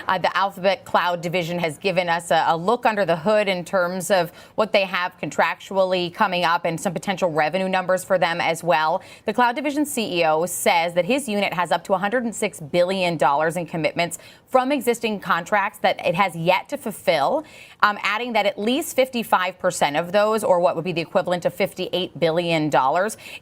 The Alphabet Cloud division has given us a look under the hood in terms of what they have contractually coming up and some potential revenue numbers for them as well. The Cloud division CEO says that his unit has up to $106 billion in commitments from existing contracts that it has yet to fulfill, adding that at least 55% of those, or what would be the equivalent of $58 billion,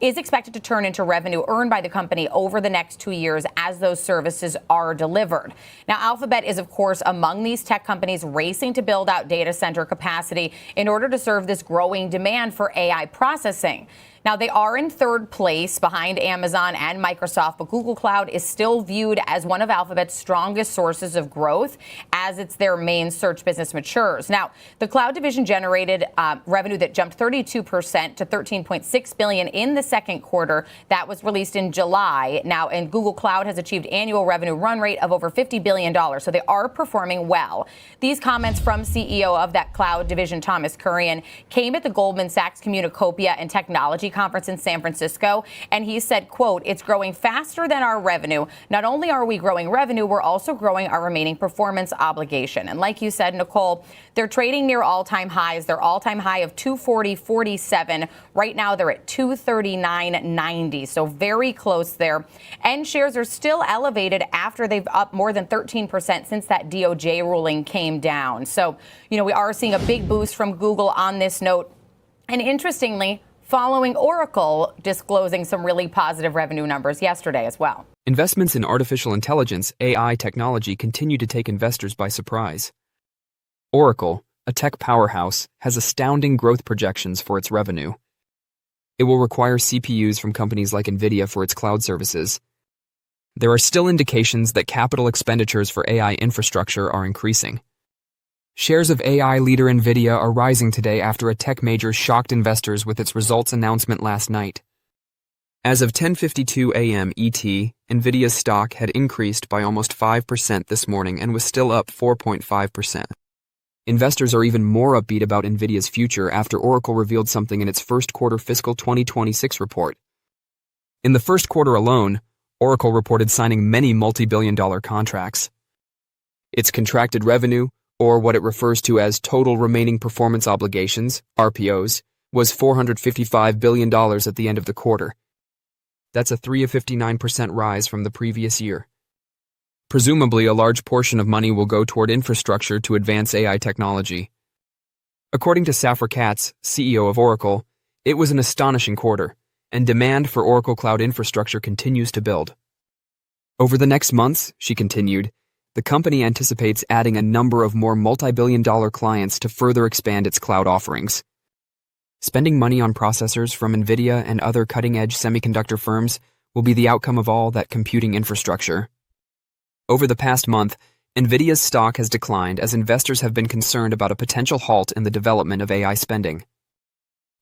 is expected to turn into revenue earned by the company over the next 2 years as those services are delivered. Now, Alphabet is, of course, among these tech companies racing to build out data center capacity in order to serve this growing demand for AI processing. Now, they are in third place behind Amazon and Microsoft, but Google Cloud is still viewed as one of Alphabet's strongest sources of growth as it's their main search business matures. Now, the cloud division generated revenue that jumped 32% to $13.6 billion in the second quarter. That was released in July. Now, and Google Cloud has achieved annual revenue run rate of over $50 billion. So they are performing well. These comments from CEO of that cloud division, Thomas Kurian, came at the Goldman Sachs Communacopia and Technology Conference in San Francisco, and he said, quote, "It's growing faster than our revenue. Not only are we growing revenue, we're also growing our remaining performance obligation." And like you said, Nicole, they're trading near all-time highs. Their all-time high of 240.47. Right now, they're at 239.90, so very close there. And shares are still elevated after they've up more than 13% since that DOJ ruling came down. So, we are seeing a big boost from Google on this note. And interestingly, following Oracle disclosing some really positive revenue numbers yesterday as well. Investments in artificial intelligence, AI technology, continue to take investors by surprise. Oracle, a tech powerhouse, has astounding growth projections for its revenue. It will require CPUs from companies like Nvidia for its cloud services. There are still indications that capital expenditures for AI infrastructure are increasing. Shares of AI leader Nvidia are rising today after a tech major shocked investors with its results announcement last night. As of 10:52 a.m. ET, Nvidia's stock had increased by almost 5% this morning and was still up 4.5%. Investors are even more upbeat about Nvidia's future after Oracle revealed something in its first quarter fiscal 2026 report. In the first quarter alone, Oracle reported signing many multi-billion-dollar contracts. Its contracted revenue, or what it refers to as total remaining performance obligations, RPOs, was $455 billion at the end of the quarter. That's a 59% rise from the previous year. Presumably, a large portion of money will go toward infrastructure to advance AI technology. According to Safra Catz, CEO of Oracle, it was an astonishing quarter, and demand for Oracle Cloud infrastructure continues to build. Over the next months, she continued, the company anticipates adding a number of more multi-billion-dollar clients to further expand its cloud offerings. Spending money on processors from Nvidia and other cutting-edge semiconductor firms will be the outcome of all that computing infrastructure. Over the past month, Nvidia's stock has declined as investors have been concerned about a potential halt in the development of AI spending.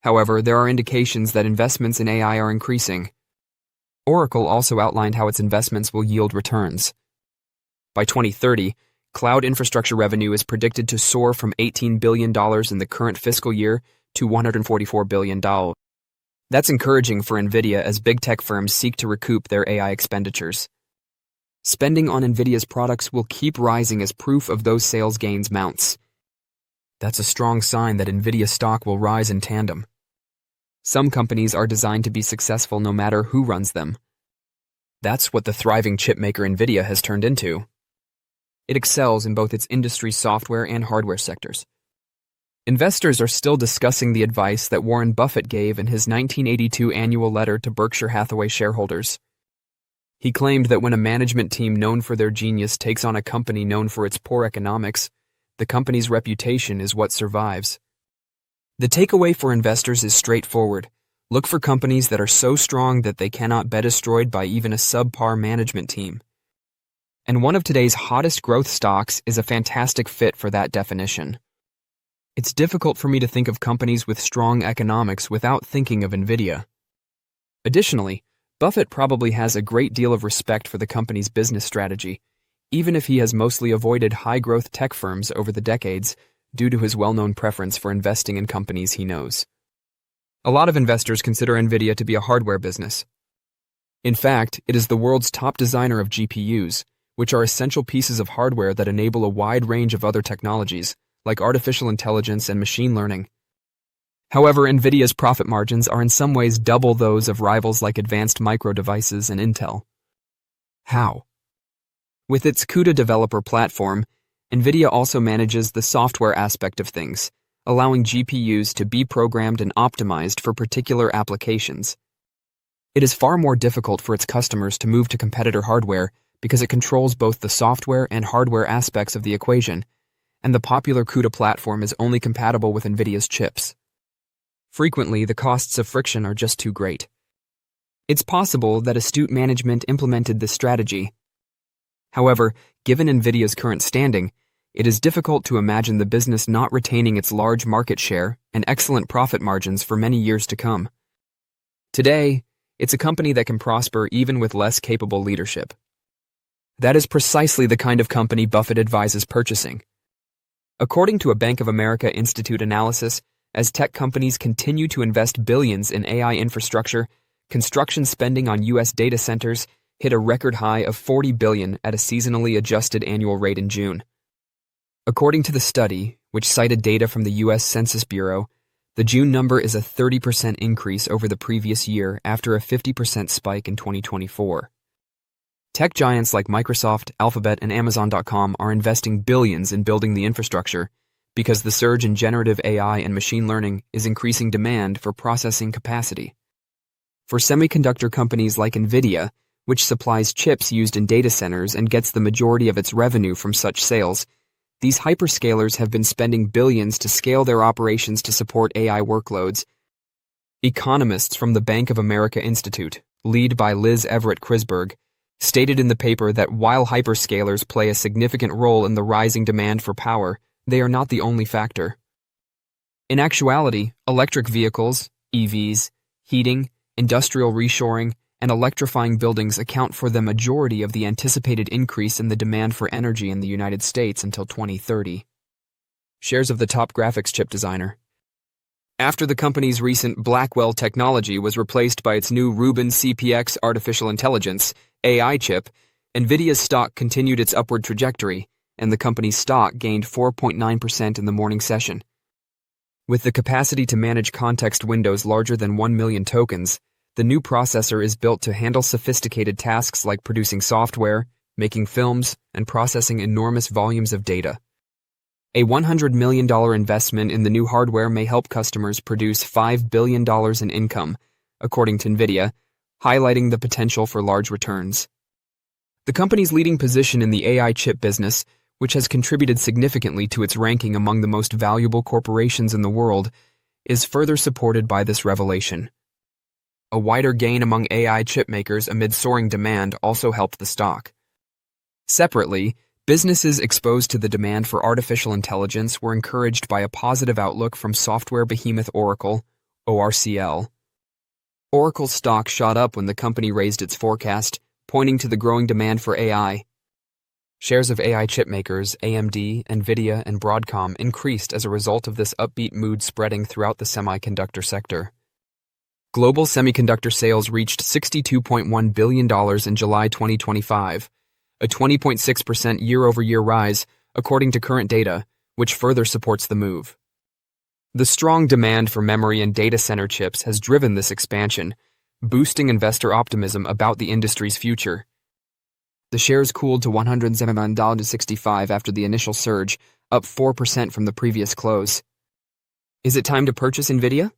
However, there are indications that investments in AI are increasing. Oracle also outlined how its investments will yield returns. By 2030, cloud infrastructure revenue is predicted to soar from $18 billion in the current fiscal year to $144 billion. That's encouraging for Nvidia as big tech firms seek to recoup their AI expenditures. Spending on Nvidia's products will keep rising as proof of those sales gains mounts. That's a strong sign that Nvidia stock will rise in tandem. Some companies are designed to be successful no matter who runs them. That's what the thriving chipmaker Nvidia has turned into. It excels in both its industry software and hardware sectors. Investors are still discussing the advice that Warren Buffett gave in his 1982 annual letter to Berkshire Hathaway shareholders. He claimed that when a management team known for their genius takes on a company known for its poor economics, the company's reputation is what survives. The takeaway for investors is straightforward. Look for companies that are so strong that they cannot be destroyed by even a subpar management team. And one of today's hottest growth stocks is a fantastic fit for that definition. It's difficult for me to think of companies with strong economics without thinking of Nvidia. Additionally, Buffett probably has a great deal of respect for the company's business strategy, even if he has mostly avoided high-growth tech firms over the decades due to his well-known preference for investing in companies he knows. A lot of investors consider Nvidia to be a hardware business. In fact, it is the world's top designer of GPUs, which are essential pieces of hardware that enable a wide range of other technologies, like artificial intelligence and machine learning. However, Nvidia's profit margins are in some ways double those of rivals like Advanced Micro Devices and Intel. How? With its CUDA developer platform, Nvidia also manages the software aspect of things, allowing GPUs to be programmed and optimized for particular applications. It is far more difficult for its customers to move to competitor hardware because it controls both the software and hardware aspects of the equation, and the popular CUDA platform is only compatible with Nvidia's chips. Frequently, the costs of friction are just too great. It's possible that astute management implemented this strategy. However, given Nvidia's current standing, it is difficult to imagine the business not retaining its large market share and excellent profit margins for many years to come. Today, it's a company that can prosper even with less capable leadership. That is precisely the kind of company Buffett advises purchasing. According to a Bank of America Institute analysis, as tech companies continue to invest billions in AI infrastructure, construction spending on U.S. data centers hit a record high of $40 billion at a seasonally adjusted annual rate in June. According to the study, which cited data from the U.S. Census Bureau, the June number is a 30% increase over the previous year after a 50% spike in 2024. Tech giants like Microsoft, Alphabet, and Amazon.com are investing billions in building the infrastructure because the surge in generative AI and machine learning is increasing demand for processing capacity. For semiconductor companies like Nvidia, which supplies chips used in data centers and gets the majority of its revenue from such sales, these hyperscalers have been spending billions to scale their operations to support AI workloads. Economists from the Bank of America Institute, led by Liz Everett Krisberg, stated in the paper that while hyperscalers play a significant role in the rising demand for power, they are not the only factor. In actuality, electric vehicles, EVs, heating, industrial reshoring, and electrifying buildings account for the majority of the anticipated increase in the demand for energy in the United States until 2030. Shares of the top graphics chip designer. After the company's recent Blackwell technology was replaced by its new Rubin CPX artificial intelligence AI chip, Nvidia's stock continued its upward trajectory, and the company's stock gained 4.9% in the morning session. With the capacity to manage context windows larger than 1 million tokens, the new processor is built to handle sophisticated tasks like producing software, making films, and processing enormous volumes of data. A $100 million investment in the new hardware may help customers produce $5 billion in income, according to Nvidia, highlighting the potential for large returns. The company's leading position in the AI chip business, which has contributed significantly to its ranking among the most valuable corporations in the world, is further supported by this revelation. A wider gain among AI chip makers amid soaring demand also helped the stock. Separately, businesses exposed to the demand for artificial intelligence were encouraged by a positive outlook from software behemoth Oracle, ORCL. Oracle's stock shot up when the company raised its forecast, pointing to the growing demand for AI. Shares of AI chip makers AMD, Nvidia, and Broadcom increased as a result of this upbeat mood spreading throughout the semiconductor sector. Global semiconductor sales reached $62.1 billion in July 2025, a 20.6% year-over-year rise, according to current data, which further supports the move. The strong demand for memory and data center chips has driven this expansion, boosting investor optimism about the industry's future. The shares cooled to $107.65 after the initial surge, up 4% from the previous close. Is it time to purchase Nvidia?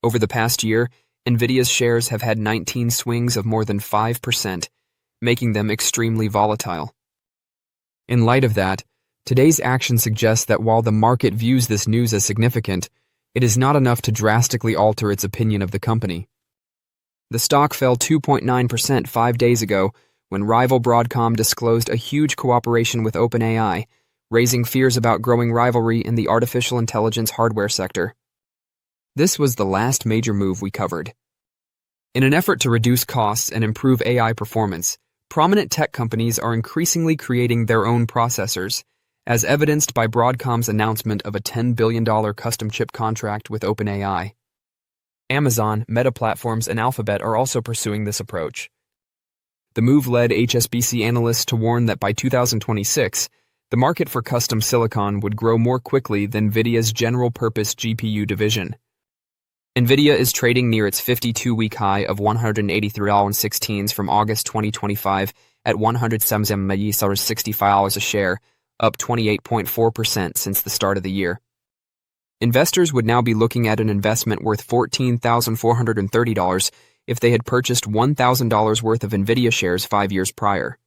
Over the past year, Nvidia's shares have had 19 swings of more than 5%, making them extremely volatile. In light of that, today's action suggests that while the market views this news as significant, it is not enough to drastically alter its opinion of the company. The stock fell 2.9% 5 days ago when rival Broadcom disclosed a huge cooperation with OpenAI, raising fears about growing rivalry in the artificial intelligence hardware sector. This was the last major move we covered. In an effort to reduce costs and improve AI performance, prominent tech companies are increasingly creating their own processors, as evidenced by Broadcom's announcement of a $10 billion custom chip contract with OpenAI. Amazon, Meta Platforms, and Alphabet are also pursuing this approach. The move led HSBC analysts to warn that by 2026, the market for custom silicon would grow more quickly than Nvidia's general-purpose GPU division. Nvidia is trading near its 52-week high of $183.16 from August 2025 at $107.65 a share, up 28.4% since the start of the year. Investors would now be looking at an investment worth $14,430 if they had purchased $1,000 worth of Nvidia shares 5 years prior.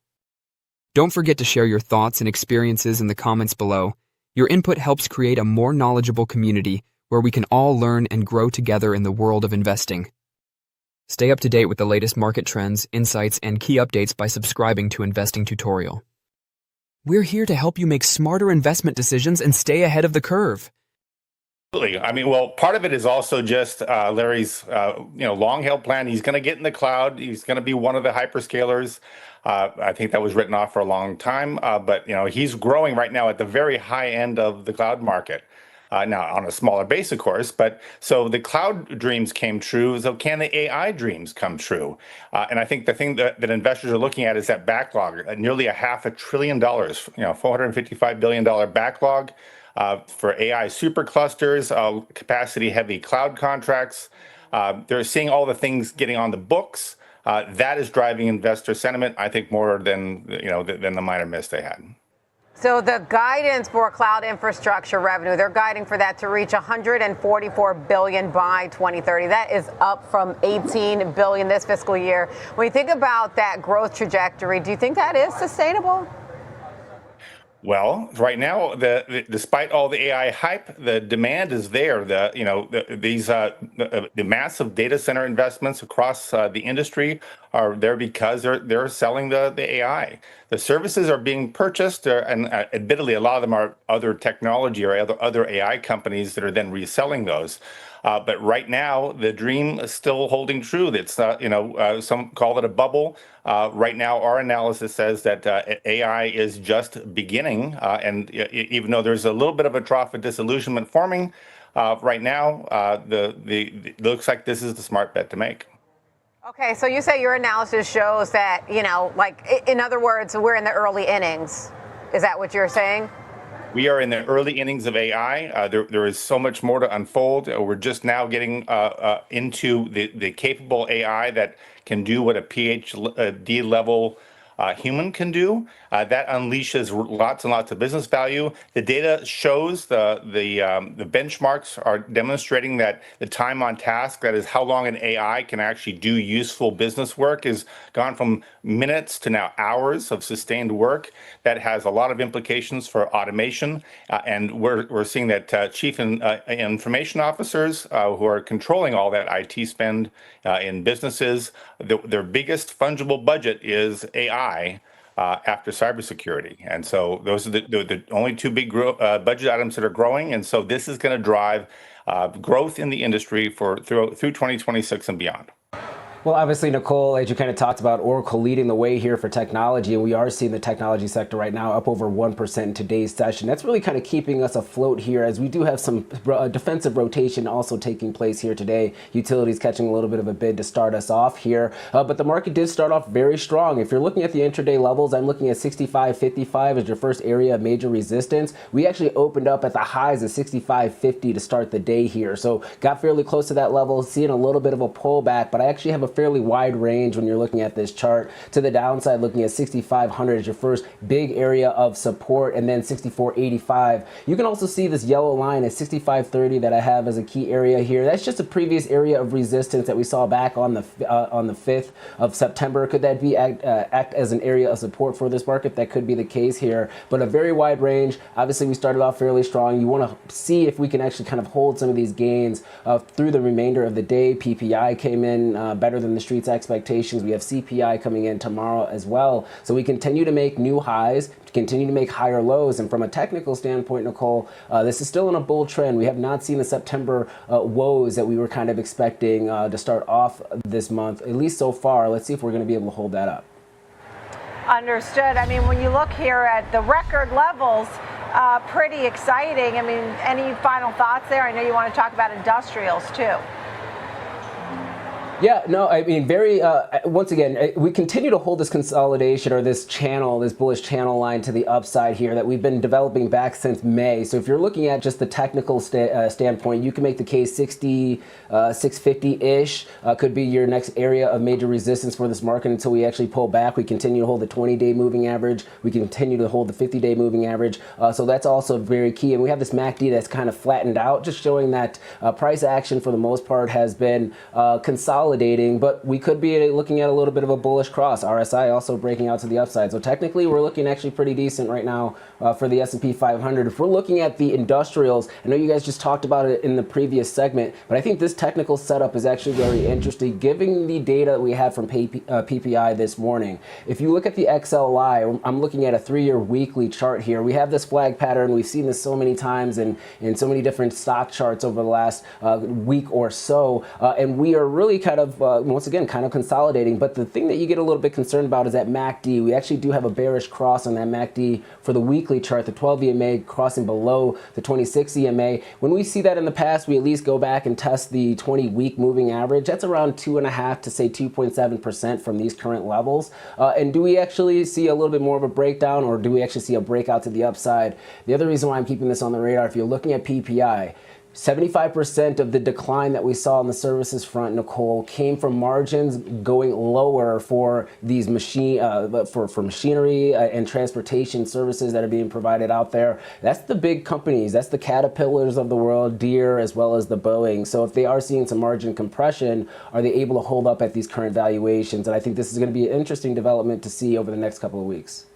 Don't forget to share your thoughts and experiences in the comments below. Your input helps create a more knowledgeable community where we can all learn and grow together in the world of investing. Stay up to date with the latest market trends, insights, and key updates by subscribing to Investing Tutorial. We're here to help you make smarter investment decisions and stay ahead of the curve. Absolutely. I mean, well, part of it is also just Larry's, long-held plan. He's going to get in the cloud. He's going to be one of the hyperscalers. I think that was written off for a long time. But he's growing right now at the very high end of the cloud market. Now, on a smaller base, of course. But so the cloud dreams came true. So can the AI dreams come true? And I think the thing that investors are looking at is that backlog, nearly $500 billion, $455 billion backlog. For AI superclusters, capacity-heavy cloud contracts. They're seeing all the things getting on the books. That is driving investor sentiment, I think, more than the minor miss they had. So the guidance for cloud infrastructure revenue, they're guiding for that to reach $144 billion by 2030. That is up from $18 billion this fiscal year. When you think about that growth trajectory, do you think that is sustainable? Well, right now, despite all the AI hype, the demand is there. The massive data center investments across the industry are there because they're selling the AI. The services are being purchased, and admittedly, a lot of them are other technology or other AI companies that are then reselling those. But right now, the dream is still holding true. It's some call it a bubble. Right now, our analysis says that AI is just beginning, and even though there's a little bit of a trough of disillusionment forming, right now, it looks like this is the smart bet to make. Okay, so you say your analysis shows that, in other words, we're in the early innings. Is that what you're saying? We are in the early innings of AI. There is so much more to unfold. We're just now getting into the capable AI that can do what a PhD level human can do. That unleashes lots and lots of business value. The data shows the benchmarks are demonstrating that the time on task, that is how long an AI can actually do useful business work, is gone from minutes to now hours of sustained work. That has a lot of implications for automation. And we're seeing that chief information officers who are controlling all that IT spend in businesses, their biggest fungible budget is AI. After cybersecurity. And so those are the only two big budget items that are growing. And so this is going to drive growth in the industry through 2026 and beyond. Well, obviously, Nicole, as you kind of talked about, Oracle leading the way here for technology, and we are seeing the technology sector right now up over 1% in today's session. That's really kind of keeping us afloat here, as we do have some defensive rotation also taking place here today. Utilities catching a little bit of a bid to start us off here, but the market did start off very strong. If you're looking at the intraday levels, I'm looking at 65.55 as your first area of major resistance. We actually opened up at the highs of 65.50 to start the day here, so got fairly close to that level, seeing a little bit of a pullback, but I actually have a fairly wide range when you're looking at this chart. To the downside, looking at 6,500 as your first big area of support, and then 64.85. You can also see this yellow line at 65.30 that I have as a key area here. That's just a previous area of resistance that we saw back on the 5th of September. Could that be act as an area of support for this market? That could be the case here, but a very wide range. Obviously, we started off fairly strong. You want to see if we can actually kind of hold some of these gains through the remainder of the day. PPI came in better than the street's expectations. We have CPI coming in tomorrow as well. So we continue to make new highs, continue to make higher lows. And from a technical standpoint, Nicole, this is still in a bull trend. We have not seen the September woes that we were kind of expecting to start off this month, at least so far. Let's see if we're going to be able to hold that up. Understood. I mean, when you look here at the record levels, pretty exciting. I mean, any final thoughts there? I know you want to talk about industrials too. Yeah, no, I mean, once again, we continue to hold this consolidation or this channel, this bullish channel line to the upside here that we've been developing back since May. So if you're looking at just the technical standpoint, you can make the case 60, 650-ish could be your next area of major resistance for this market until we actually pull back. We continue to hold the 20-day moving average. We continue to hold the 50-day moving average. So that's also very key. And we have this MACD that's kind of flattened out, just showing that price action for the most part has been consolidating, but we could be looking at a little bit of a bullish cross. RSI also breaking out to the upside. So technically, we're looking actually pretty decent right now for the S&P 500. If we're looking at the industrials, I know you guys just talked about it in the previous segment, but I think this technical setup is actually very interesting, given the data that we had from PPI this morning. If you look at the XLI, I'm looking at a 3-year weekly chart here. We have this flag pattern. We've seen this so many times in so many different stock charts over the last week or so, and we are really kind of, once again, kind of consolidating. But the thing that you get a little bit concerned about is that MACD. We actually do have a bearish cross on that MACD for the weekly chart, the 12 EMA crossing below the 26 EMA. When we see that in the past, we at least go back and test the 20-week moving average. That's around 2.5 to say 2.7% from these current levels. And do we actually see a little bit more of a breakdown, or do we actually see a breakout to the upside? The other reason why I'm keeping this on the radar, if you're looking at PPI, 75% of the decline that we saw on the services front, Nicole, came from margins going lower for these for machinery and transportation services that are being provided out there. That's the big companies. That's the Caterpillars of the world, Deere, as well as the Boeing. So if they are seeing some margin compression, are they able to hold up at these current valuations? And I think this is going to be an interesting development to see over the next couple of weeks.